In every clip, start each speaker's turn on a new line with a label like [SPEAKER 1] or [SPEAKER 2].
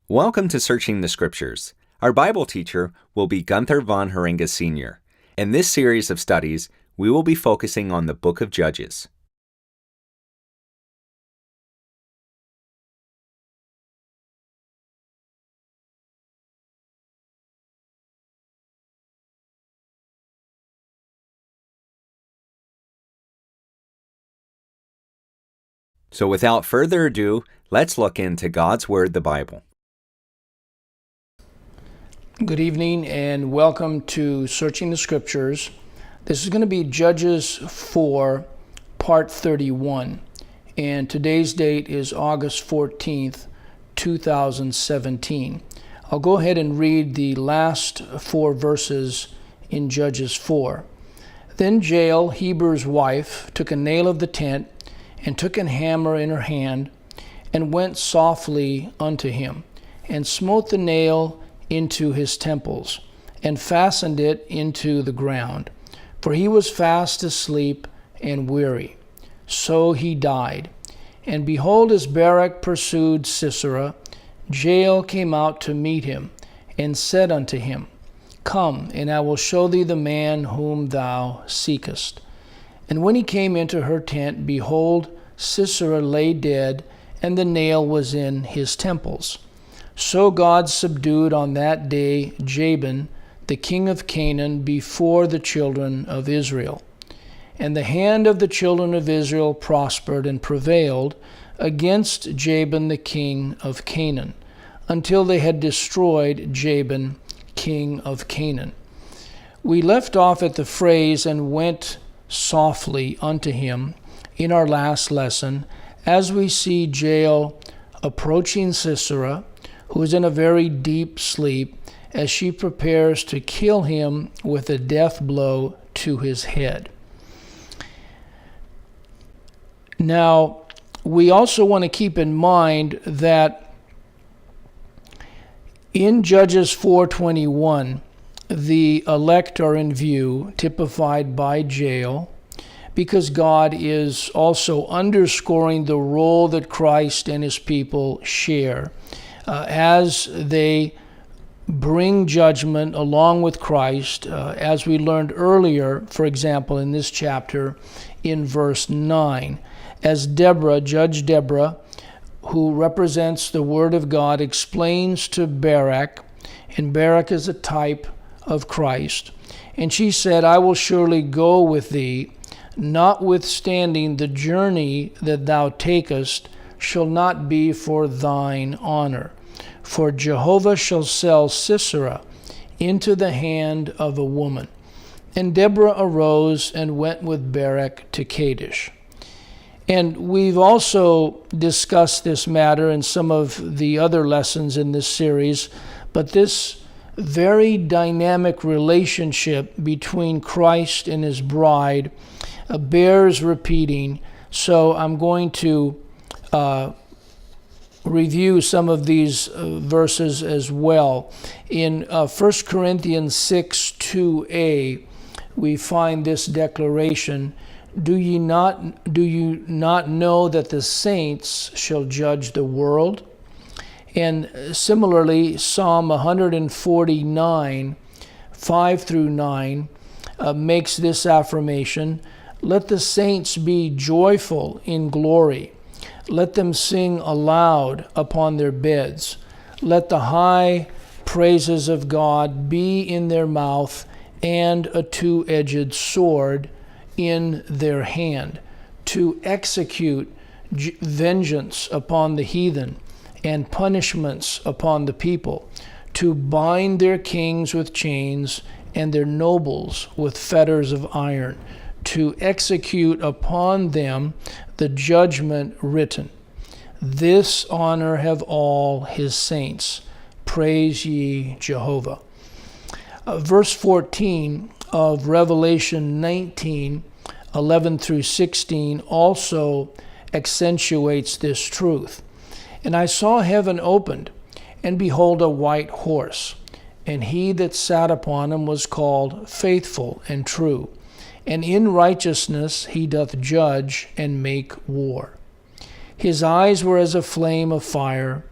[SPEAKER 1] Welcome to Searching the Scriptures. Our Bible teacher will be Gunther von Harringa Sr. In this series of studies, we will be focusing on the book of Judges. So without further ado, let's look into God's Word, the Bible.
[SPEAKER 2] Good evening and welcome to Searching the Scriptures. This is going to be Judges 4, Part 31, and today's date is August 14th, 2017. I'll go ahead and read the last four verses in Judges 4. Then Jael, Heber's wife, took a nail of the tent and took an hammer in her hand and went softly unto him and smote the nail into his temples, and fastened it into the ground. For he was fast asleep and weary. So he died. And behold, as Barak pursued Sisera, Jael came out to meet him, and said unto him, Come, and I will show thee the man whom thou seekest. And when he came into her tent, behold, Sisera lay dead, and the nail was in his temples. So God subdued on that day Jabin, the king of Canaan, before the children of Israel. And the hand of the children of Israel prospered and prevailed against Jabin, the king of Canaan, until they had destroyed Jabin, king of Canaan. We left off at the phrase, and went softly unto him, in our last lesson, as we see Jael approaching Sisera, who is in a very deep sleep, as she prepares to kill him with a death blow to his head. Now, we also want to keep in mind that in Judges 4:21, the elect are in view, typified by Jael, because God is also underscoring the role that Christ and his people share as they bring judgment along with Christ, as we learned earlier, for example, in this chapter, in verse 9, as Deborah, Judge Deborah, who represents the Word of God, explains to Barak, and Barak is a type of Christ, and she said, I will surely go with thee, notwithstanding the journey that thou takest shall not be for thine honor. For Jehovah shall sell Sisera into the hand of a woman. And Deborah arose and went with Barak to Kadesh. And we've also discussed this matter in some of the other lessons in this series, but this very dynamic relationship between Christ and his bride bears repeating. So I'm going to review some of these verses as well. In 1 Corinthians 6:2a, we find this declaration, Do you not know that the saints shall judge the world? And similarly, Psalm 149, 5-9, makes this affirmation, Let the saints be joyful in glory. Let them sing aloud upon their beds. Let the high praises of God be in their mouth, and a two-edged sword in their hand, to execute vengeance upon the heathen, and punishments upon the people, to bind their kings with chains, and their nobles with fetters of iron, to execute upon them the judgment written. This honor have all his saints. Praise ye Jehovah. Verse 14 of Revelation 19, 11-16 also accentuates this truth. And I saw heaven opened, and behold a white horse, and he that sat upon him was called Faithful and True, and in righteousness he doth judge and make war. His eyes were as a flame of fire,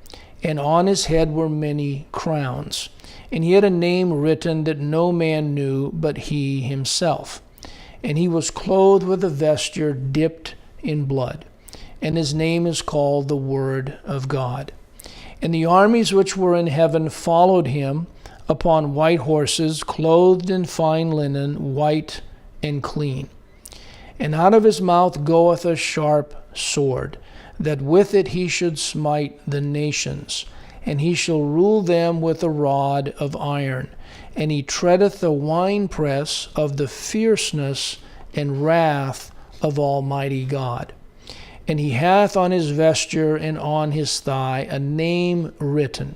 [SPEAKER 2] and on his head were many crowns. And he had a name written that no man knew but he himself. And he was clothed with a vesture dipped in blood, and his name is called the Word of God. And the armies which were in heaven followed him upon white horses, clothed in fine linen, white and clean. And out of his mouth goeth a sharp sword, that with it he should smite the nations. And he shall rule them with a rod of iron. And he treadeth the winepress of the fierceness and wrath of Almighty God. And he hath on his vesture and on his thigh a name written,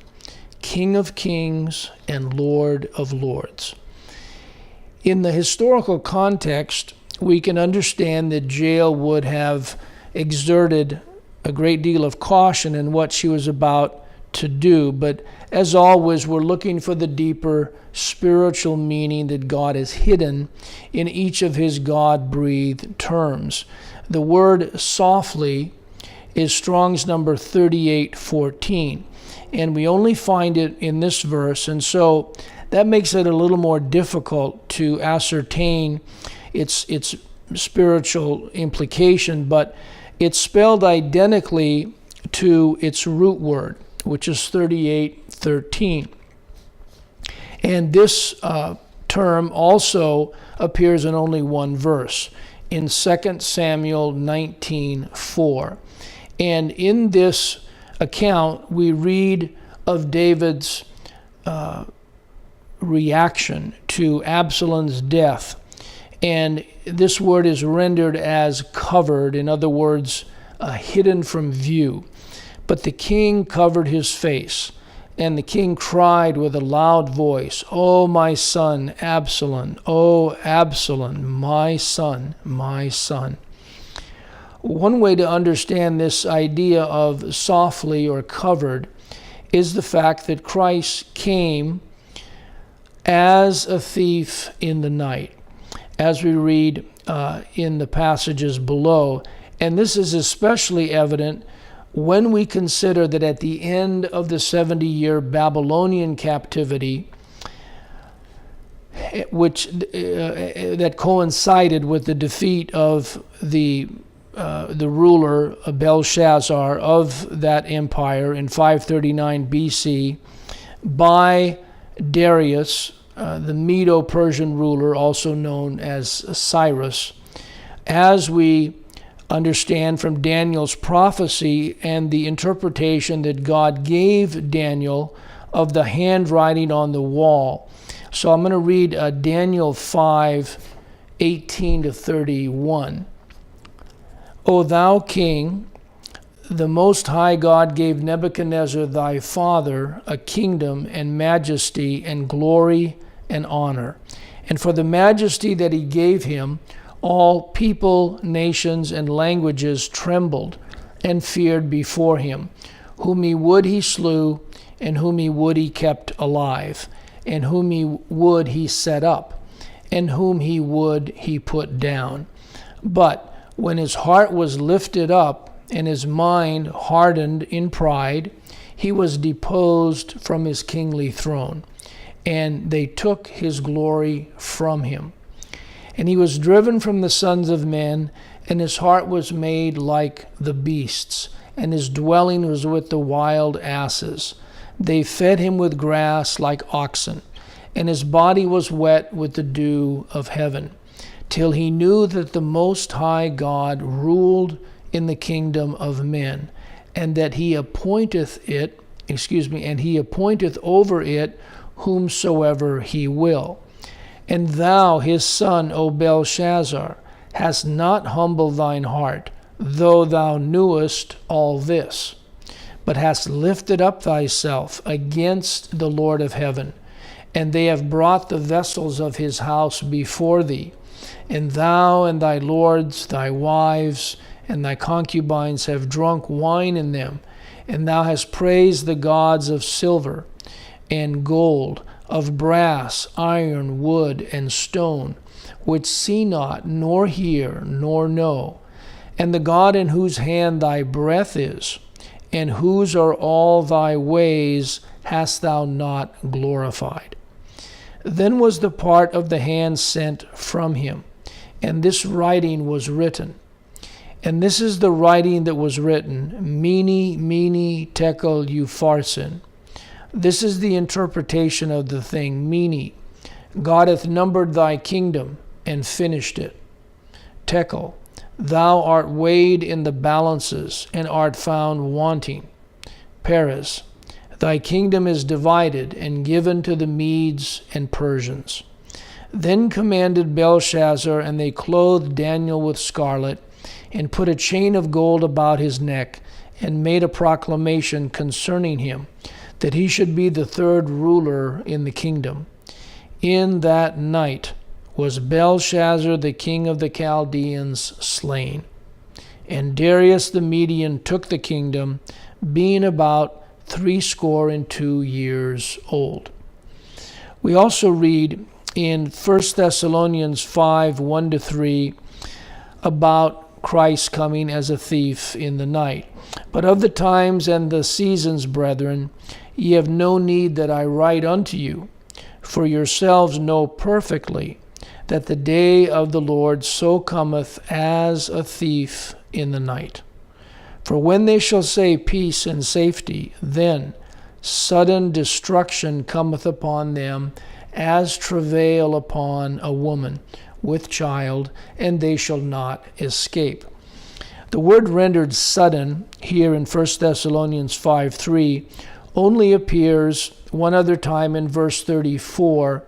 [SPEAKER 2] King of Kings and Lord of Lords. In the historical context, we can understand that Jael would have exerted a great deal of caution in what she was about to do, but as always, we're looking for the deeper spiritual meaning that God has hidden in each of his God-breathed terms. The word softly is Strong's number 3814, and we only find it in this verse, and so that makes it a little more difficult to ascertain its spiritual implication, but it's spelled identically to its root word, which is 3813. And this term also appears in only one verse, in 2 Samuel 19:4. And in this account, we read of David's reaction to Absalom's death. And this word is rendered as covered, in other words, hidden from view. But the king covered his face, and the king cried with a loud voice, O my son Absalom, O Absalom, my son, my son. One way to understand this idea of softly or covered is the fact that Christ came as a thief in the night, as we read in the passages below. And this is especially evident when we consider that at the end of the 70-year Babylonian captivity, which that coincided with the defeat of the ruler Belshazzar of that empire in 539 BC by Darius, the Medo-Persian ruler, also known as Cyrus. As we understand from Daniel's prophecy and the interpretation that God gave Daniel of the handwriting on the wall. So I'm going to read Daniel 5:18-31. O thou king, the Most High God gave Nebuchadnezzar thy father a kingdom and majesty and glory and honor. And for the majesty that he gave him, all people, nations, and languages trembled and feared before him. Whom he would he slew, and whom he would he kept alive, and whom he would he set up, and whom he would he put down. But when his heart was lifted up, and his mind hardened in pride, he was deposed from his kingly throne, and they took his glory from him. And he was driven from the sons of men, and his heart was made like the beasts, and his dwelling was with the wild asses. They fed him with grass like oxen, and his body was wet with the dew of heaven, till he knew that the Most High God ruled in the kingdom of men, and that he appointeth over it whomsoever he will. And thou, his son, O Belshazzar, hast not humbled thine heart, though thou knewest all this, but hast lifted up thyself against the Lord of heaven. And they have brought the vessels of his house before thee, and thou and thy lords, thy wives, and thy concubines have drunk wine in them, and thou hast praised the gods of silver and gold, of brass, iron, wood, and stone, which see not, nor hear, nor know, and the God in whose hand thy breath is, and whose are all thy ways hast thou not glorified? Then was the part of the hand sent from him, and this writing was written. And this is the writing that was written, Mene, Mene, Tekel, Upharsin. This is the interpretation of the thing, Mene. God hath numbered thy kingdom and finished it. Tekel, thou art weighed in the balances and art found wanting. Peres, thy kingdom is divided and given to the Medes and Persians. Then commanded Belshazzar, and they clothed Daniel with scarlet, and put a chain of gold about his neck, and made a proclamation concerning him, that he should be the third ruler in the kingdom. In that night was Belshazzar the king of the Chaldeans slain. And Darius the Median took the kingdom, being about 62 years old. We also read in 1 Thessalonians 5, 1-3, about Christ coming as a thief in the night. But of the times and the seasons, brethren, ye have no need that I write unto you, for yourselves know perfectly that the day of the Lord so cometh as a thief in the night. For when they shall say peace and safety, then sudden destruction cometh upon them, as travail upon a woman with child, and they shall not escape. The word rendered sudden here in 1 Thessalonians 5:3 only appears one other time in verse 34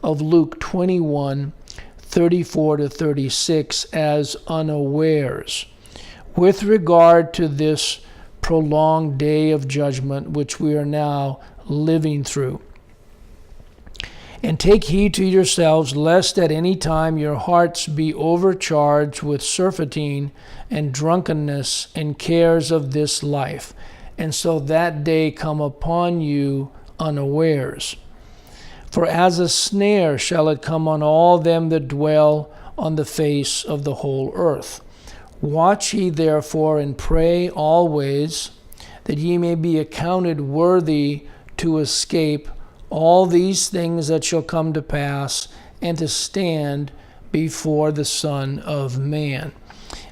[SPEAKER 2] of Luke 21:34-36 as unawares, with regard to this prolonged day of judgment which we are now living through. And take heed to yourselves, lest at any time your hearts be overcharged with surfeiting and drunkenness and cares of this life, and so that day come upon you unawares. For as a snare shall it come on all them that dwell on the face of the whole earth. Watch ye therefore and pray always, that ye may be accounted worthy to escape all these things that shall come to pass, and to stand before the Son of Man.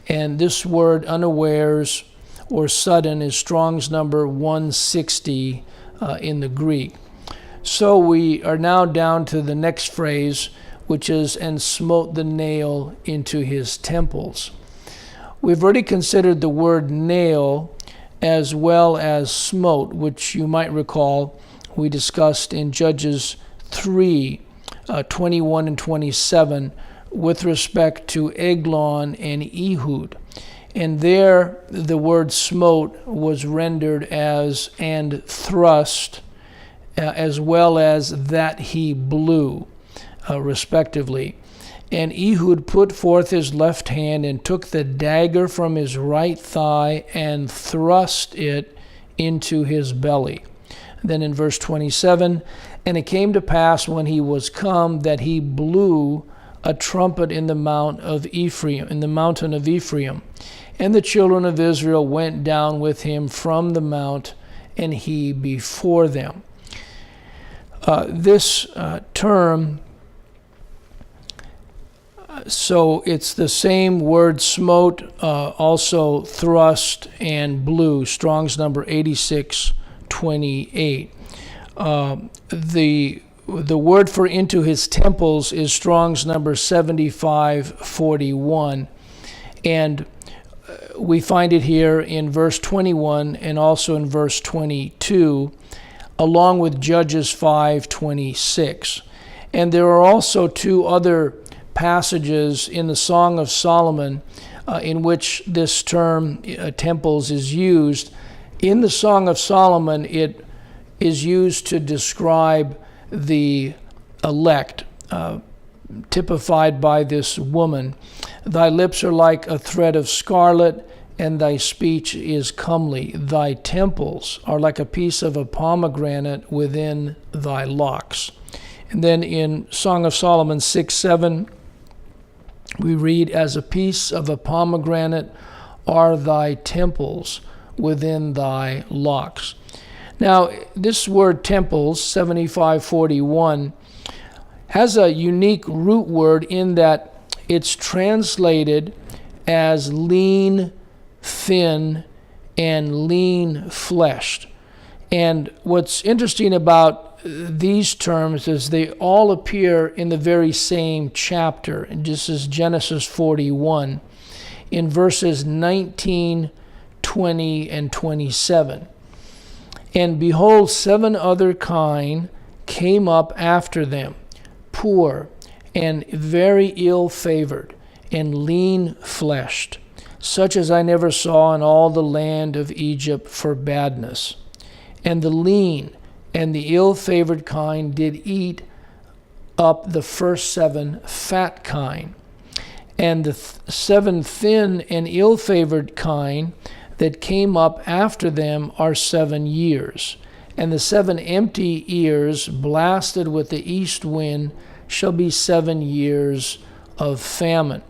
[SPEAKER 2] And this word unawares or sudden is Strong's number 160 in the Greek. So we are now down to the next phrase, which is, and smote the nail into his temples. We've already considered the word nail as well as smote, which you might recall we discussed in Judges 3, 21 and 27 with respect to Eglon and Ehud. And there the word smote was rendered as and thrust, as well as that he blew, respectively. And Ehud put forth his left hand and took the dagger from his right thigh and thrust it into his belly. Then in verse 27, and it came to pass when he was come that he blew a trumpet in the mountain of Ephraim, and the children of Israel went down with him from the mount, and he before them. This term, so it's the same word smote, also thrust and blew, Strong's number 8628. The word for into his temples is Strong's number 7541, and we find it here in verse 21 and also in verse 22, along with Judges 5:26. And there are also two other passages in the Song of Solomon in which this term temples is used. In the Song of Solomon, it is used to describe the elect, typified by this woman. Thy lips are like a thread of scarlet, and thy speech is comely. Thy temples are like a piece of a pomegranate within thy locks. And then in Song of Solomon 6:7, we read, as a piece of a pomegranate are thy temples within thy locks. Now, this word temples, 7541, has a unique root word in that it's translated as lean, thin, and lean-fleshed. And what's interesting about these terms is they all appear in the very same chapter. And this is Genesis 41, in verses 19, 20, and 27. And behold, 7 other kine came up after them, poor and very ill-favored and lean-fleshed, such as I never saw in all the land of Egypt for badness. And the lean and the ill-favored kine did eat up the first 7 fat kine. And the 7 thin and ill-favored kine that came up after them are 7 years. And the 7 empty ears, blasted with the east wind, shall be 7 years of famine.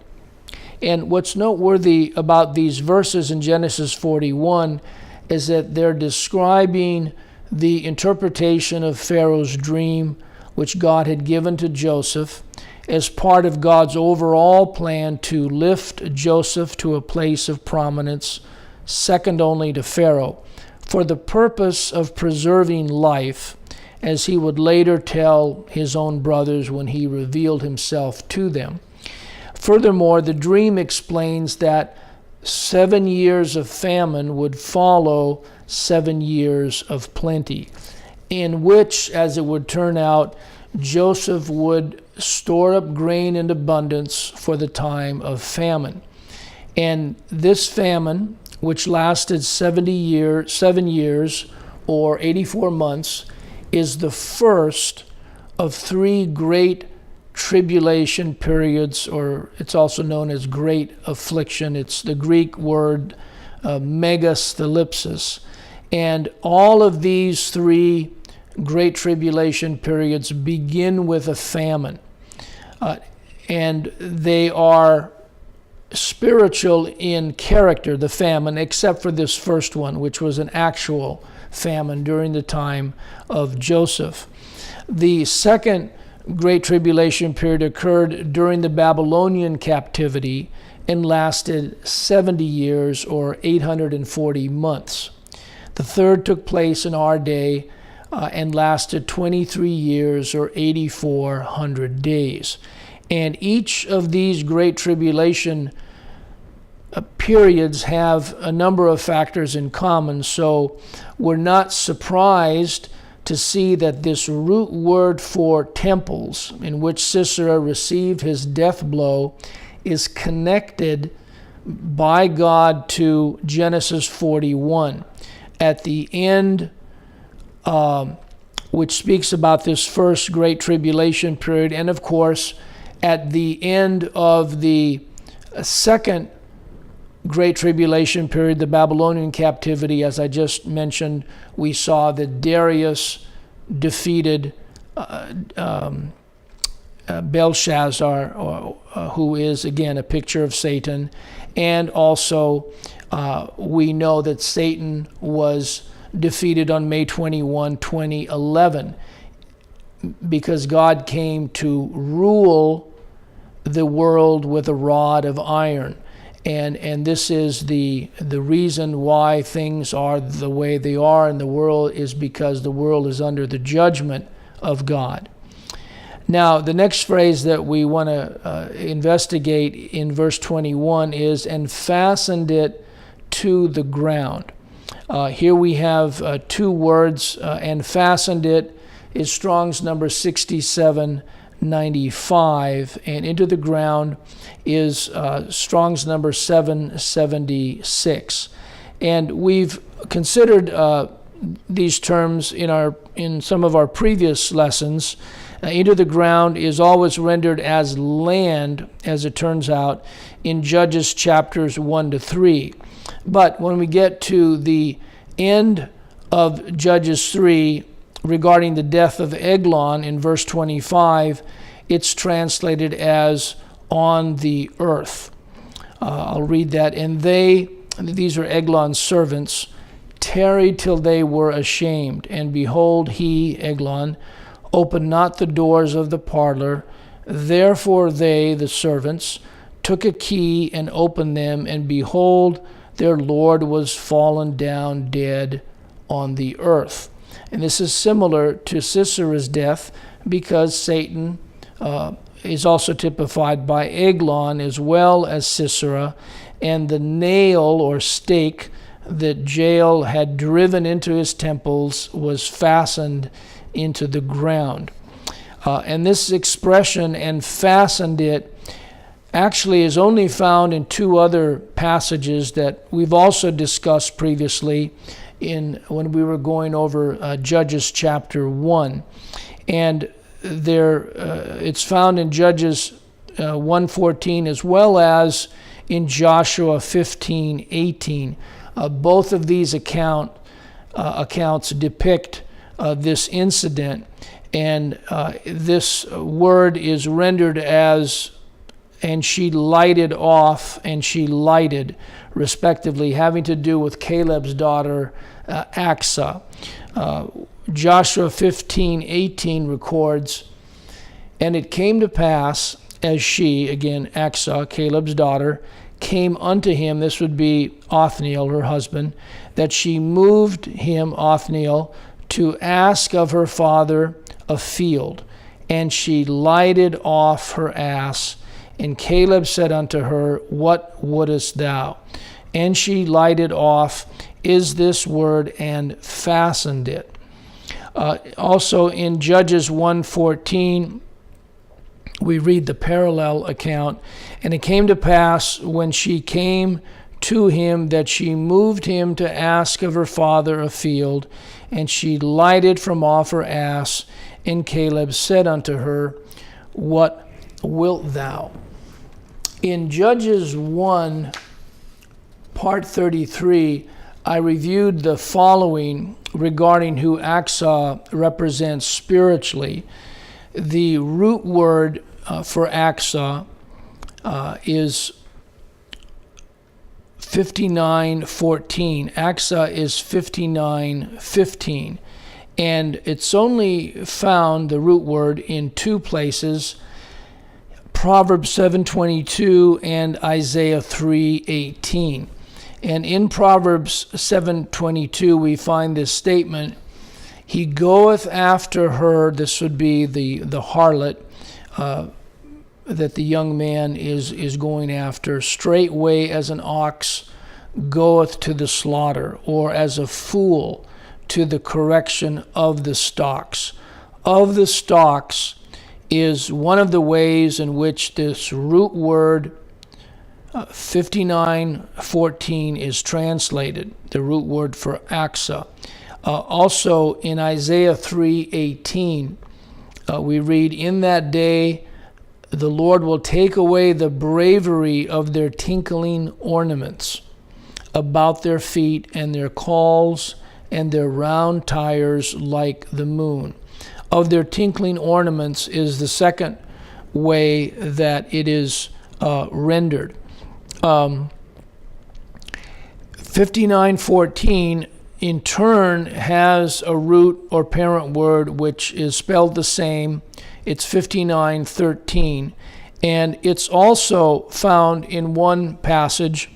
[SPEAKER 2] And what's noteworthy about these verses in Genesis 41 is that they're describing the interpretation of Pharaoh's dream, which God had given to Joseph, as part of God's overall plan to lift Joseph to a place of prominence, second only to Pharaoh, for the purpose of preserving life, as he would later tell his own brothers when he revealed himself to them. Furthermore, the dream explains that 7 years of famine would follow 7 years of plenty, in which, as it would turn out, Joseph would store up grain in abundance for the time of famine. And this famine, which lasted 7 years or 84 months, is the first of 3 great tribulation periods, or it's also known as great affliction. It's the Greek word megastalipsis. And all of these 3 great tribulation periods begin with a famine. And they are spiritual in character, the famine, except for this first one, which was an actual famine during the time of Joseph. The second Great Tribulation period occurred during the Babylonian captivity and lasted 70 years or 840 months. The third took place in our day and lasted 23 years or 8,400 days. And each of these Great Tribulation periods have a number of factors in common, so we're not surprised to see that this root word for temples, in which Sisera received his death blow, is connected by God to Genesis 41. At the end, which speaks about this first Great Tribulation period, and of course, at the end of the second Great Tribulation period, the Babylonian captivity, as I just mentioned, we saw that Darius defeated Belshazzar, who is, again, a picture of Satan. And also, we know that Satan was defeated on May 21, 2011, because God came to rule the world with a rod of iron. And this is the reason why things are the way they are in the world, is because the world is under the judgment of God. Now, the next phrase that we want to investigate in verse 21 is, and fastened it to the ground. Here we have 2 words, and fastened it is Strong's number 6795, and into the ground is Strong's number 776. And we've considered these terms in some of our previous lessons. Into the ground is always rendered as land, as it turns out, in Judges chapters 1 to 3. But when we get to the end of Judges 3, regarding the death of Eglon in verse 25, it's translated as on the earth. I'll read that. And these are Eglon's servants, tarried till they were ashamed. And behold, he, Eglon, opened not the doors of the parlor. Therefore they, the servants, took a key and opened them, and behold, their Lord was fallen down dead on the earth. And this is similar to Sisera's death, because Satan is also typified by Eglon as well as Sisera, and the nail or stake that Jael had driven into his temples was fastened into the ground. And this expression, "and fastened it," actually is only found in two other passages that we've also discussed previously when we were going over Judges chapter 1. And it's found in Judges 1:14 as well as in Joshua 15:18. Both of these accounts depict this incident, and this word is rendered as "and she lighted off" and "she lighted," respectively, having to do with Caleb's daughter Achsah. Joshua 15:18 records, "And it came to pass, as she," again Achsah, Caleb's daughter, "came unto him," this would be Othniel, her husband, "that she moved him," Othniel, "to ask of her father a field. And she lighted off her ass. And Caleb said unto her, What wouldest thou? And she lighted off," is this word, "and fastened it." Also in Judges 1:14, we read the parallel account. "And it came to pass, when she came to him, that she moved him to ask of her father a field. And she lighted from off her ass. And Caleb said unto her, What wilt thou?" In Judges 1, part 33, I reviewed the following regarding who Achsah represents spiritually. The root word for Achsah is 59:14. Achsah is 59:15. And it's only found, the root word, in two places, Proverbs 7:22 and Isaiah 3:18. And in Proverbs 7:22 we find this statement, "He goeth after her," this would be the harlot that the young man is going after, "straightway as an ox goeth to the slaughter, or as a fool to the correction of the stocks." Of the stocks is one of the ways in which this root word 59:14 is translated, the root word for Achsah. Also in Isaiah 3:18, we read, "In that day the Lord will take away the bravery of their tinkling ornaments about their feet, and their cauls and their round tires like the moon." Of their tinkling ornaments is the second way that it is rendered. 59:14 in turn has a root or parent word which is spelled the same. It's 59:13, and it's also found in one passage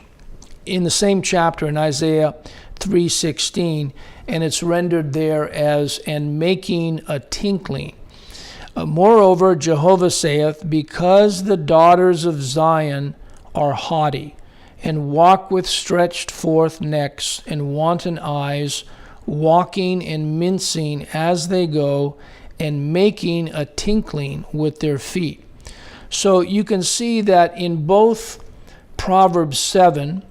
[SPEAKER 2] in the same chapter in Isaiah 3:16, and it's rendered there as "and making a tinkling." Moreover, Jehovah saith, "Because the daughters of Zion are haughty, and walk with stretched forth necks and wanton eyes, walking and mincing as they go, and making a tinkling with their feet." So you can see that in both Proverbs 7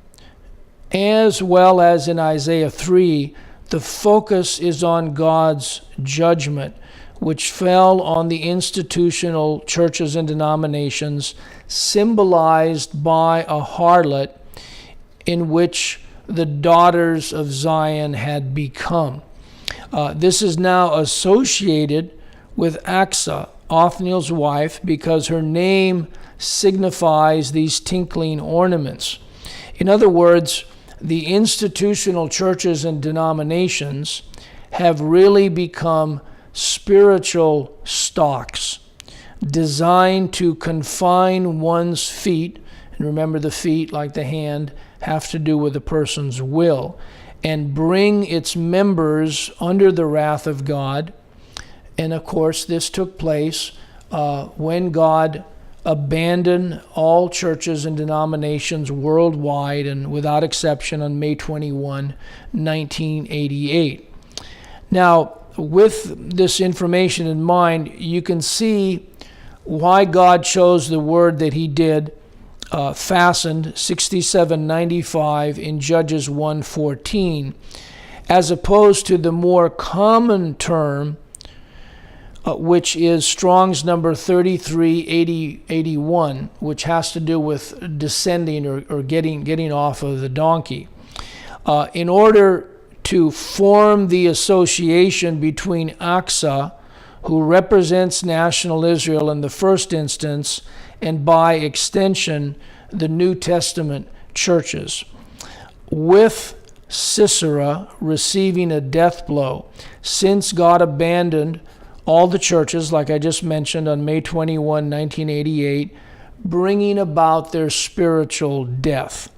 [SPEAKER 2] as well as in Isaiah 3, the focus is on God's judgment, which fell on the institutional churches and denominations, symbolized by a harlot in which the daughters of Zion had become. This is now associated with Achsah, Othniel's wife, because her name signifies these tinkling ornaments. In other words, the institutional churches and denominations have really become spiritual stocks designed to confine one's feet. And remember, the feet, like the hand, have to do with a person's will, and bring its members under the wrath of God. And of course, this took place when God abandoned all churches and denominations worldwide and without exception on May 21, 1988. Now, with this information in mind, you can see why God chose the word that he did, fastened 6795 in Judges 1:14, as opposed to the more common term, which is Strong's number 3381, which has to do with descending or getting off of the donkey. In order to form the association between Aqsa, who represents national Israel in the first instance, and by extension, the New Testament churches, with Sisera receiving a death blow, since God abandoned all the churches, like I just mentioned, on May 21, 1988, bringing about their spiritual death.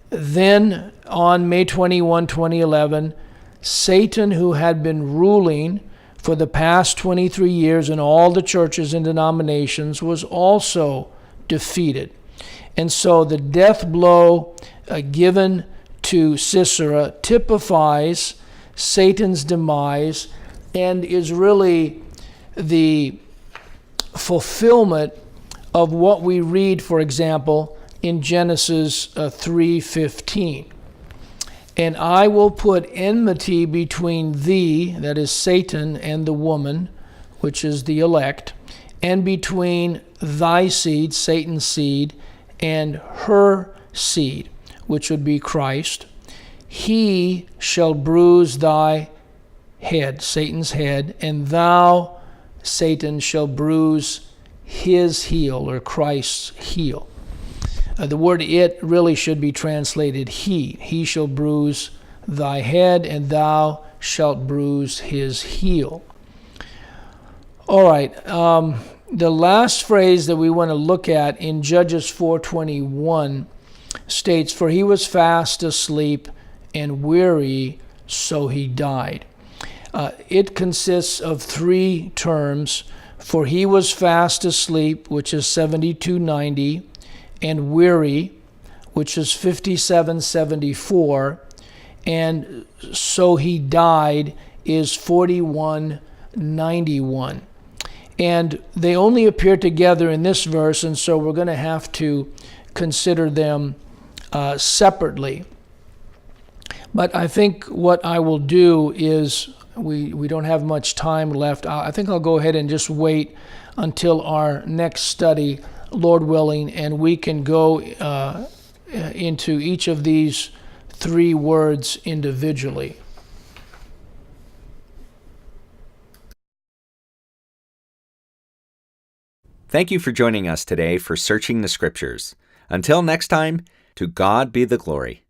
[SPEAKER 2] Then, on May 21, 2011, Satan, who had been ruling for the past 23 years in all the churches and denominations, was also defeated. And so the death blow given to Sisera typifies Satan's demise and is really the fulfillment of what we read, for example, in Genesis 3:15. And I will put enmity between thee, that is Satan, and the woman, which is the elect, and between thy seed, Satan's seed, and her seed, which would be Christ. He shall bruise thy head, Satan's head, and thou, Satan, shall bruise his heel, or Christ's heel. The word "it" really should be translated "he." He shall bruise thy head, and thou shalt bruise his heel. All right. The last phrase that we want to look at in Judges 4:21 states, "For he was fast asleep and weary, so he died." It consists of three terms: "For he was fast asleep," which is 7290, and "weary," which is 5774, and "so he died" is 4191. And they only appear together in this verse, and so we're going to have to consider them separately. But I think what I will do is, we don't have much time left. I think I'll go ahead and just wait until our next study, Lord willing, and we can go into each of these three words individually.
[SPEAKER 1] Thank you for joining us today for Searching the Scriptures. Until next time, to God be the glory.